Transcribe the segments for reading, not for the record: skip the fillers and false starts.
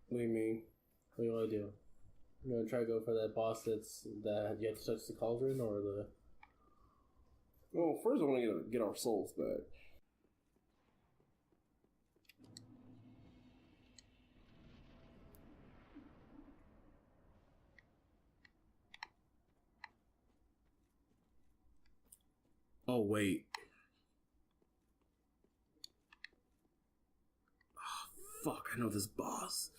What do you mean? What do you want to do? You want to try to go for that boss that you have to touch the cauldron, or the... Well, first I want to get our souls back. Oh, wait. Oh, fuck, I know this boss.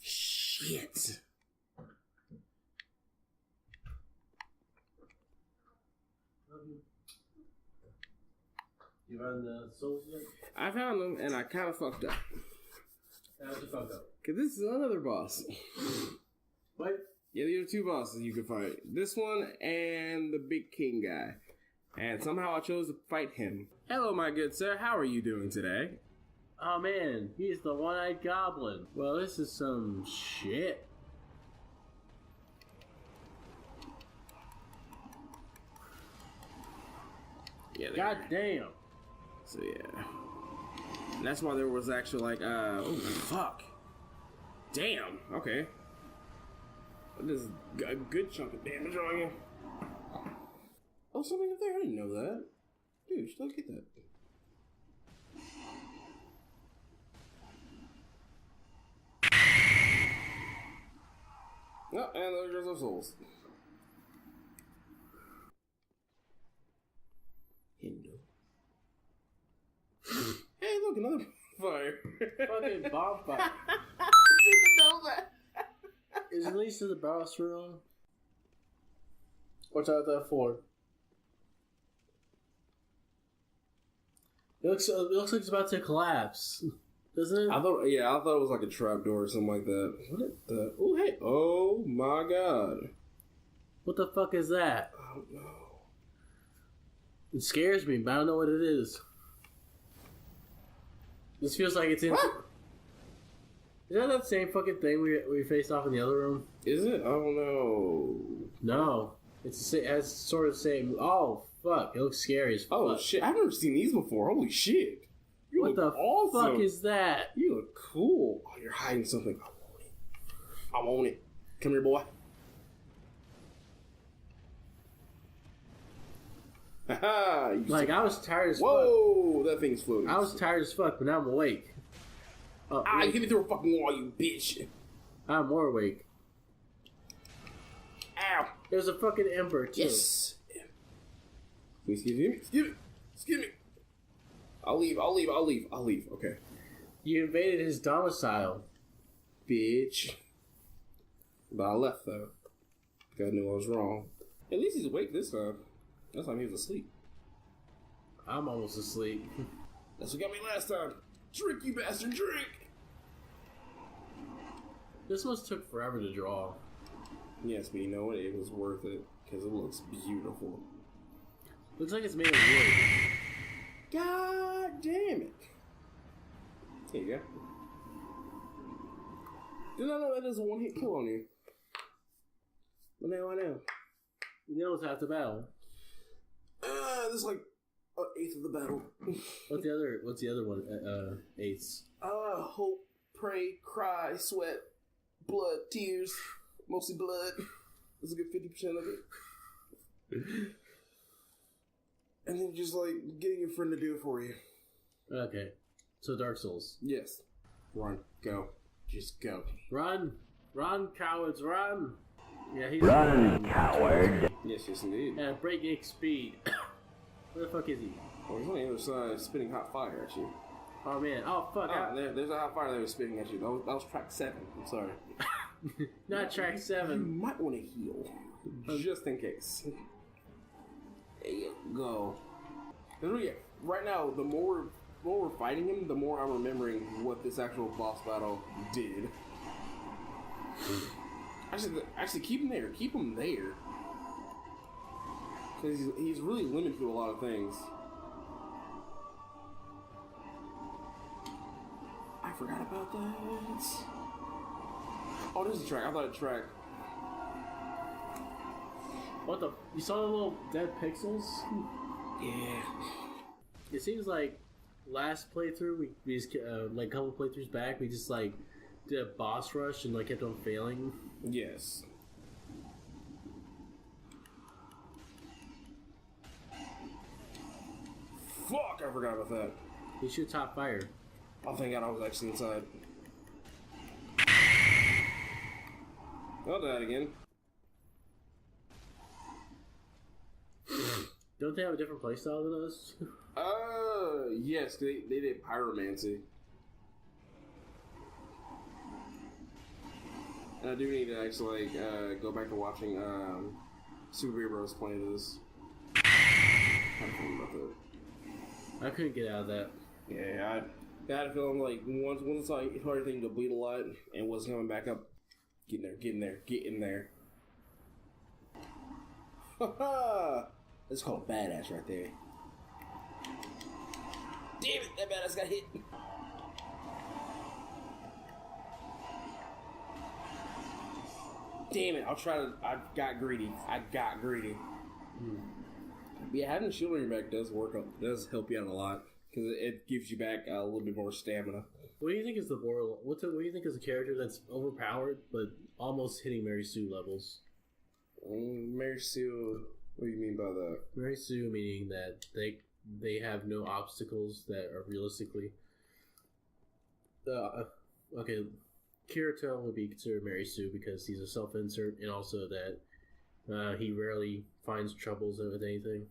Shit. You found the souls yet? I found them, and I kind of fucked up. How'd you fuck up? Because this is another boss. What? Yeah, there are two bosses you can fight. This one and the big king guy. And somehow I chose to fight him. Hello, my good sir. How are you doing today? Oh man, he's the one-eyed goblin. Well, this is some shit. Yeah. God damn. So yeah. And that's why there was actually like, oh fuck. Damn. Okay. This is a good chunk of damage on you. Oh, something up there. I didn't know that. Dude, should I get that? Oh, and there goes our souls. Hindu. Hey, look, another fire. Fucking bonfire. Didn't know that. Is at least in the boss room? What's out that for? It looks like it's about to collapse, doesn't it? I thought it was like a trap door or something like that. What the? Oh, hey! Oh my god! What the fuck is that? I don't know. It scares me, but I don't know what it is. This feels like it's in. What? Is that same fucking thing we faced off in the other room? Is it? I don't know. No, it's sort of the same. Oh fuck! It looks scary as fuck. Oh shit! I've never seen these before. Holy shit! You What the awesome. fuck is that? You look cool. Oh, you're hiding something. I want it. I want it. Come here, boy. Haha! Like, I was tired as fuck. Whoa! That thing's floating. I was tired as fuck, but now I'm awake. Oh, you hit me through a fucking wall, you bitch! I'm more awake. Ow! There's a fucking ember, too. Yes! Excuse me! I'll leave. Okay. You invaded his domicile. Bitch. But I left, though. Because I knew I was wrong. At least he's awake this time. Last time he was asleep. I'm almost asleep. That's what got me last time. Drink, you bastard, drink! This must took forever to draw. Yes, but you know what? It was worth it. Because it looks beautiful. Looks like it's made of wood. God damn it. There you go. Did not know that there's a one-hit kill on you. But now I know. You know it's half the battle. This is like an eighth of the battle. What's the other one? Eighths. Hope, pray, cry, sweat, blood, tears. Mostly blood. That's a good 50% of it. And then just like getting your friend to do it for you. Okay. So Dark Souls. Yes. Run. Go. Just go. Run! Run, cowards, run! Yeah, he's Run, coward! Yes, indeed. At breakneck speed. Where the fuck is he? Oh, he's on the other side spitting hot fire at you. Oh man, oh fuck. There's a hot fire that was spitting at you. That was track 7. I'm sorry. Not track 7. You might want to heal. Just in case. There you go. Right now, the more we're fighting him, the more I'm remembering what this actual boss battle did. Actually, keep him there. Keep him there. Because he's really limited to a lot of things. I forgot about that. Oh, there's a track. I thought it tracked. What the? You saw the little dead pixels? Yeah. It seems like last playthrough, we just like a couple playthroughs back, we just like did a boss rush and like kept on failing. Yes. Fuck! I forgot about that. You should top fire. Oh, thank God I was actually inside. I'll die again. Don't they have a different playstyle than us? Yes, they did pyromancy. And I do need to actually go back to watching Super Mario Bros. Play this. How do you feel about that? I couldn't get out of that. Yeah, I had a feeling like once I started thinking to bleed a lot and was coming back up, get in there. Ha! That's called a badass right there. Damn it, that badass got hit. Damn it, I got greedy. Yeah, having a shield on your back does help you out a lot. Because it gives you back a little bit more stamina. What do you think is the moral? What do you think is a character that's overpowered but almost hitting Mary Sue levels? Mary Sue, what do you mean by that? Mary Sue meaning that they have no obstacles that are realistically. Okay, Kirito would be considered Mary Sue because he's a self-insert, and also that he rarely finds troubles with anything.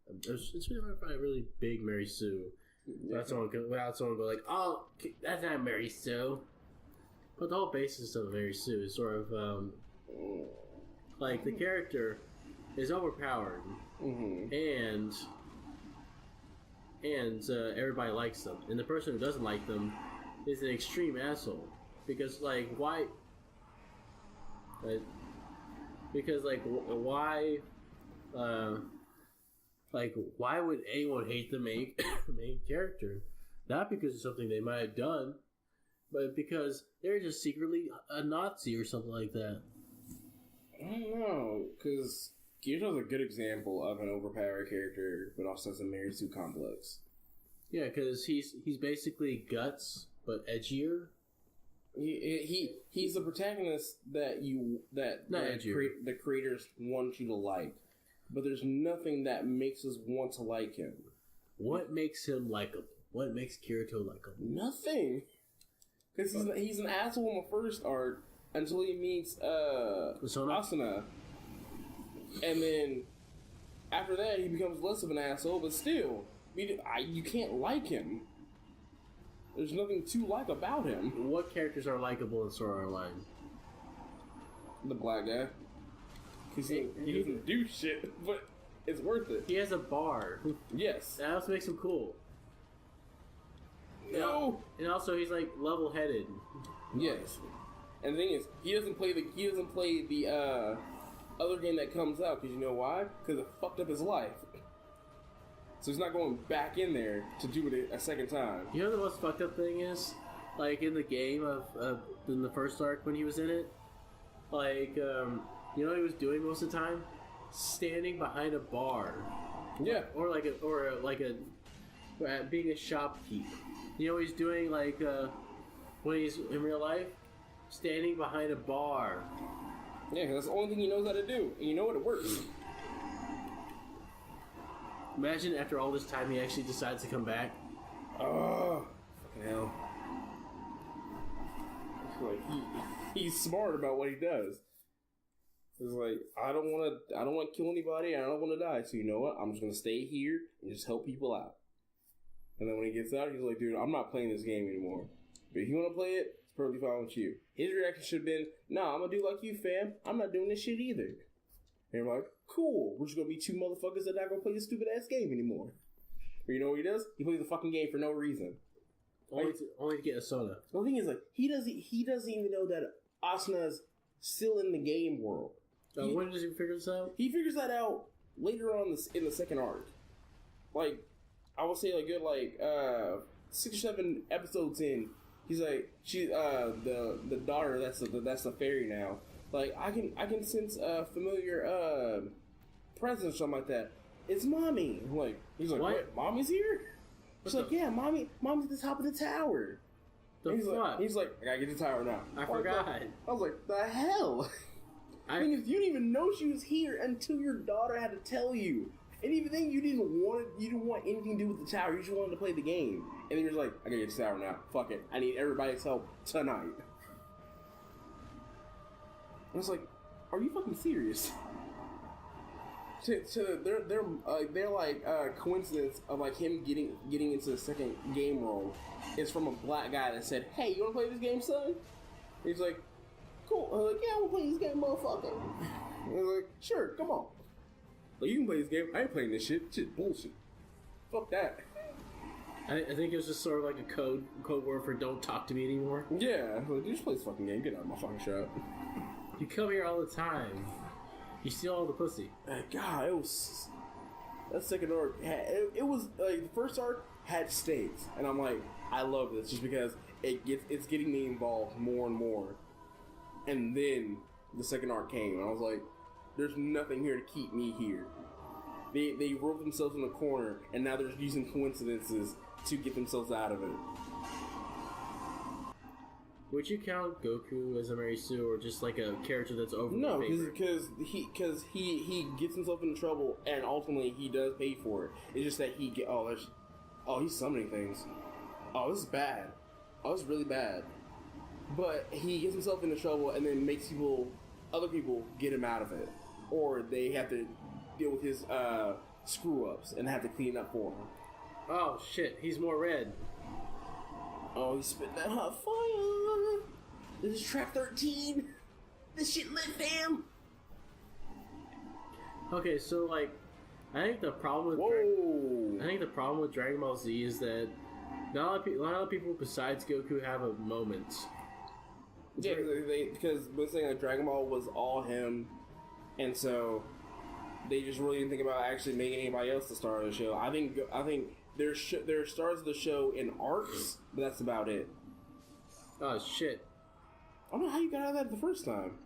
It's really hard to find a really big Mary Sue. Without someone go like, oh, that's not Mary Sue. But the whole basis of Mary Sue is sort of like the character is overpowered, and everybody likes them, and the person who doesn't like them is an extreme asshole because why? Why would anyone hate the main character? Not because of something they might have done, but because they're just secretly a Nazi or something like that. I don't know, because Kirito's a good example of an overpowered character, but also has a Mary Sue complex. Yeah, because he's basically Guts, but edgier. He's the protagonist that the creators want you to like. But there's nothing that makes us want to like him. What makes him likable? What makes Kirito likable? Nothing. Because he's an asshole in the first arc until he meets Asuna. And then after that, he becomes less of an asshole, but still, you can't like him. There's nothing to like about him. What characters are likable in Sword Art Online? The black guy. Because he doesn't do shit, but it's worth it. He has a bar. Yes. That also makes him cool. No. And also, he's level-headed. Yes. And the thing is, he doesn't play the other game that comes out. Because you know why? Because it fucked up his life. So he's not going back in there to do it a second time. You know the most fucked up thing is, in the game in the first arc when he was in it, you know what he was doing most of the time? Standing behind a bar. Yeah. Or being a shopkeep. You know what he's doing when he's in real life? Standing behind a bar. Yeah, 'cause that's the only thing he knows how to do. And you know what? It works. Imagine after all this time he actually decides to come back. Oh, fucking hell. He's smart about what he does. It's I don't want to kill anybody, and I don't want to die. So you know what? I'm just gonna stay here and just help people out. And then when he gets out, he's like, "Dude, I'm not playing this game anymore. But if you want to play it, it's perfectly fine with you." His reaction should have been, "Nah, I'm gonna do like you, fam. I'm not doing this shit either." And you're like, "Cool. We're just gonna be two motherfuckers that are not gonna play this stupid ass game anymore." But you know what he does? He plays the fucking game for no reason. Only to get a soda. The thing is, he doesn't even know that Asuna's still in the game world. When does he figure this out? He figures that out later on in the second arc. I would say good 6 or 7 episodes in. He's like, she the daughter that's the fairy now. I can sense a familiar presence or something like that. It's mommy. He's like, what? Mommy's here? She's like, yeah, mommy's at the top of the tower. The fuck? He's like, I gotta get the tower now. I forgot. I was like, the hell? I mean, you didn't even know she was here until your daughter had to tell you. And even then, you didn't want anything to do with the tower. You just wanted to play the game. And then you're like, I gotta get the tower now. Fuck it. I need everybody's help tonight. I was like, are you fucking serious? They're like coincidence of like him getting into the second game role is from a black guy that said, "Hey, you wanna play this game, son?" He's like, "Cool." I'm like, "Yeah, we'll play this game, motherfucker." And he's like, "Sure, come on." Like, you can play this game. I ain't playing this shit. Shit bullshit. Fuck that. I think it was just sort of like a code word for "don't talk to me anymore." Yeah, like, you just play this fucking game. Get out of my fucking shop. You come here all the time. You steal all the pussy. God, it was that second arc. It was like the first arc had stakes, and I'm like, I love this just because it's getting me involved more and more. And then the second arc came, and I was like, there's nothing here to keep me here. They wrote themselves in a corner, and now they're using coincidences to get themselves out of it. Would you count Goku as a Mary Sue, or just like a character that's over? No, because he gets himself into trouble, and ultimately he does pay for it. It's just that he's summoning things. Oh, this is bad. Oh, this is really bad. But he gets himself into trouble, and then makes other people get him out of it, or they have to deal with his screw ups and have to clean up for him. Oh shit, he's more red. Oh, he's spitting that hot fire. This is track 13. This shit lit, fam. Okay, so like, I think the problem with Dragon Ball Z is that not a lot of people besides Goku have a moment. Yeah, because the thing like Dragon Ball was all him, and so they just really didn't think about actually making anybody else the star of the show. I think there are stars of the show in arcs, but that's about it. Oh shit! I don't know how you got out of that the first time.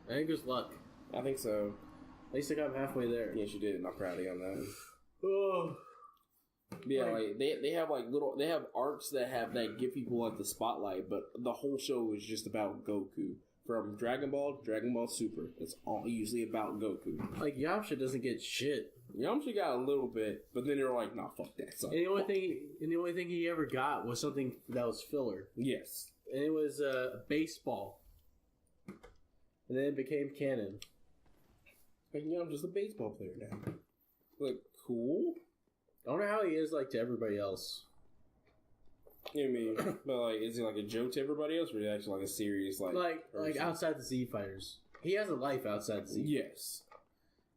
I think it was luck. I think so. At least I got halfway there. Yes, you did. And I'm proud of you on that. Oh. Yeah, like they have arcs that give people like the spotlight, but the whole show is just about Goku. From Dragon Ball Super. It's all usually about Goku. Like Yamcha doesn't get shit. Yamcha got a little bit, but then they were like, "Nah, fuck that." And the only thing he ever got was something that was filler. Yes, and it was baseball, and then it became canon. And Yamcha's a baseball player now. Like, cool. I wonder how he is like to everybody else. You know what I mean? But like, is he like a joke to everybody else, or is he actually like a serious like outside the Z fighters? He has a life outside the Z. Yes,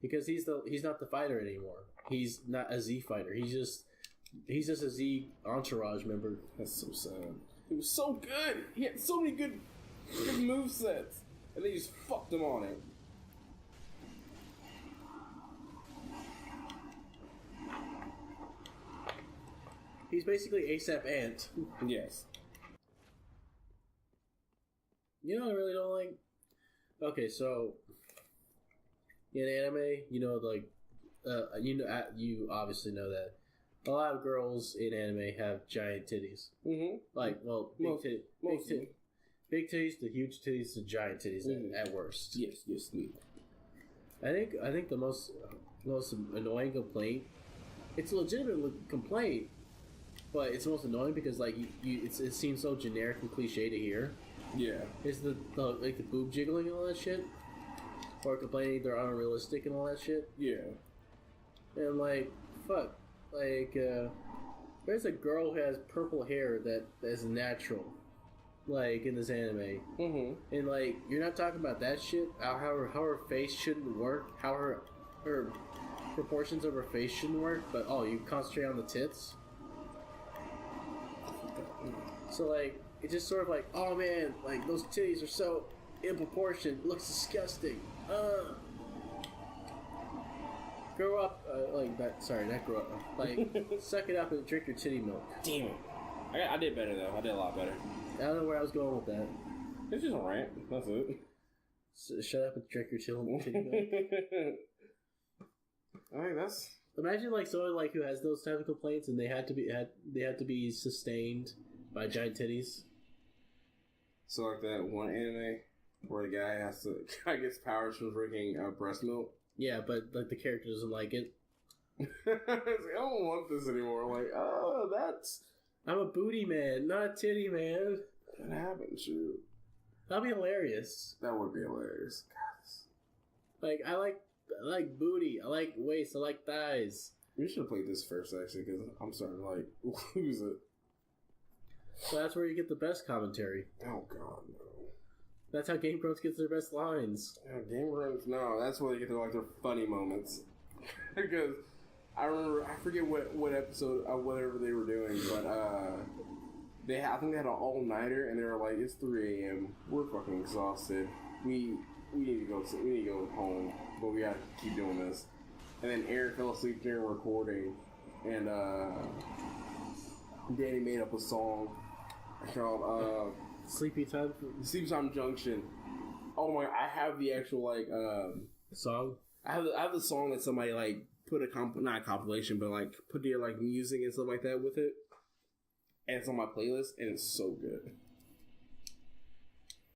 because he's not the fighter anymore. He's not a Z fighter. He's just a Z entourage member. That's so sad. He was so good. He had so many good movesets, and they just fucked him on it. He's basically ASAP Ant. Yes. You know what I really don't like? Okay, so in anime, you obviously know that a lot of girls in anime have giant titties. Mm-hmm. Like, well, big titties to huge titties to giant titties at worst. Yes, me. I think the most annoying complaint. It's a legitimate complaint. But it's most annoying because like it seems so generic and cliche to hear. Yeah. Is the boob jiggling and all that shit, or complaining they're unrealistic and all that shit. Yeah. And like fuck, like there's a girl who has purple hair that is natural, like in this anime. Mm-hmm. And like you're not talking about that shit. How her face shouldn't work. How her proportions of her face shouldn't work. But you concentrate on the tits. So, like, it's just sort of like, oh man, like, those titties are so in proportion. It looks disgusting. Grow up. Not grow up. Like, suck it up and drink your titty milk. Damn it. I did better, though. I did a lot better. I don't know where I was going with that. It's just a rant. That's it. So, shut up and drink your titty milk. Alright, that's... Imagine, like, someone, like, who has those type of complaints and they had to be sustained by giant titties. So like that one anime where the guy gets powers from drinking breast milk. Yeah, but like the character doesn't like it. It's like, I don't want this anymore. Like, oh, I'm a booty man, not a titty man. that happened. Shoot, That'd be hilarious. that would be hilarious. God. Like I like booty. I like waist. I like thighs. We should have played this first actually, because I'm starting to like lose it. So that's where you get the best commentary. Oh God, no. That's how Game Grumps gets their best lines. Yeah, Game Grumps, no, that's where they get their funny moments. Because I remember, I forget what episode, whatever they were doing, but I think they had an all-nighter, and they were like, it's 3 a.m. We're fucking exhausted. We need to go home, but we gotta keep doing this. And then Aaron fell asleep during recording, and Danny made up a song called Sleepy Time Sleep Time Junction. Oh my! I have the actual song. I have the song that somebody like put not a compilation, but like put their like music and stuff like that with it, and it's on my playlist, and it's so good.